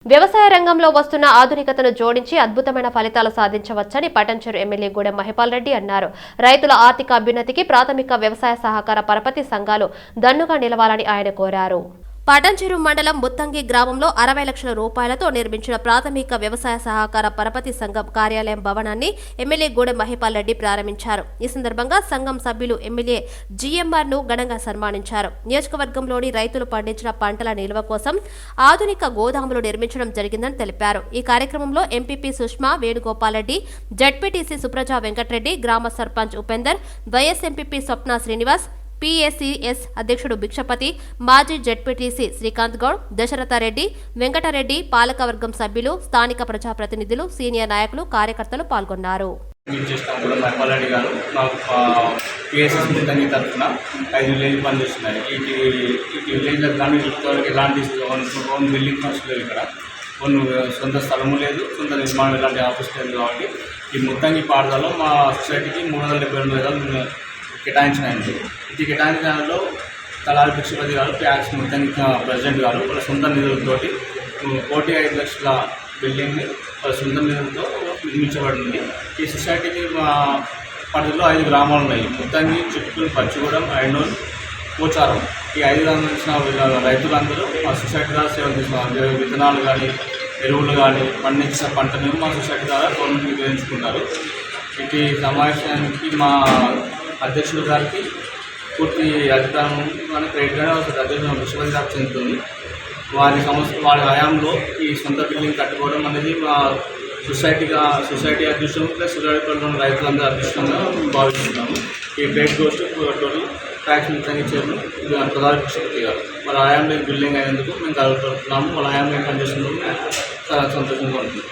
వ్యవసాయ రంగంలో వస్తున్న ఆధునికతను జోడించి అద్భుతమైన ఫలితాలు సాధించవచ్చని పటంచెరు ఎమ్మెల్యే గూడెం మహిపాల్ రెడ్డి అన్నారు. రైతుల ఆర్థిక అభ్యున్నతికి ప్రాథమిక వ్యవసాయ సహకార పరపతి సంఘాలు దన్నుగా నిలవాలని ఆయన కోరారు. పటంచెరు మండలం ముత్తంగి గ్రామంలో 60 లక్షల రూపాయలతో నిర్మించిన ప్రాథమిక వ్యవసాయ సహకార పరపతి సంఘం కార్యాలయం భవనాన్ని ఎమ్మెల్యే గూడెం మహిపాల్ రెడ్డి ప్రారంభించారు. ఈ సందర్భంగా సంఘం సభ్యులు ఎమ్మెల్యే జీఎంఆర్ ను ఘనంగా సన్మానించారు. నియోజకవర్గంలోని రైతులు పండించిన పంటల నిల్వ కోసం ఆధునిక గోదాములు నిర్మించడం జరిగిందని తెలిపారు. ఈ కార్యక్రమంలో ఎంపీపీ సుష్మా వేణుగోపాల్ రెడ్డి, జడ్పీటీసీ సుప్రజా వెంకటరెడ్డి, గ్రామ సర్పంచ్ ఉపేందర్, వైఎస్ ఎంపీపీ స్వప్న శ్రీనివాస్, పీఏసీఎస్ అధ్యక్షుడు భిక్షపతి, మాజీ జడ్పీటీసీ శ్రీకాంత్ గౌడ్, దశరథరెడ్డి, వెంకటరెడ్డి, పాలకవర్గం సభ్యులు, స్థానిక ప్రజాప్రతినిధులు, సీనియర్ నాయకులు, కార్యకర్తలు పాల్గొన్నారు. సొంత స్థలము లేదు, సొంత నిర్మాణం ఇలాంటి ఆఫీస్ లేదు. కాబట్టి ఈ ముత్తంగి పాఠశాలలో మా సొసైటీకి 372 ఎకరాలు కేటాయించినాయండి. ఇది కేటాయించడంలో తలారి భిక్షపతి గారు, ప్యాక్స్ ముత్తంగి ప్రెసిడెంట్ గారు వాళ్ళ సొంత నిధులతోటి 1.5 లక్షల బిల్డింగ్ని వాళ్ళ సొంత నిధులతో నిర్మించబడింది. ఈ సొసైటీకి మా పరిధిలో 5 గ్రామాలు ఉన్నాయి. ముత్తంగి, చిట్కూరు, పచ్చిగూడెం, ఐనూరు, పోచారం. ఈ 5 గ్రామాల రైతులందరూ మా సొసైటీ ద్వారా సేవలు తీసుకున్నారు. విత్తనాలు కానీ, ఎరువులు కానీ, పండించిన పంటను మా సొసైటీ ద్వారా గవర్నమెంట్కి వినియోగించుకుంటారు. ఇది సమావేశానికి మా అధ్యక్షుడు గారికి పూర్తి అధికారం కానీ క్రెడిట్గానే అధ్యక్షుడు విశ్వపతి గారికి చెందుతుంది. వారి హయాంలో ఈ సొంత బిల్డింగ్ కట్టుకోవడం అనేది మా సొసైటీ అదృష్టం ప్లస్ సురాడిపల్లిలో రైతులందరూ అదృష్టంగా భావిస్తున్నాము. ఈ గ్రేట్ గోస్ట్ టోటల్ ట్యాక్స్ ముఖ్యంగా ఇచ్చారు ప్రధాన విశ్వపతి గారు. వాళ్ళ హయాంలో బిల్డింగ్ అయినందుకు మేము గర్వపడుతున్నాము. వాళ్ళ హయాంలో ఏం పనిచేస్తున్నాము చాలా సంతోషంగా ఉంటుంది.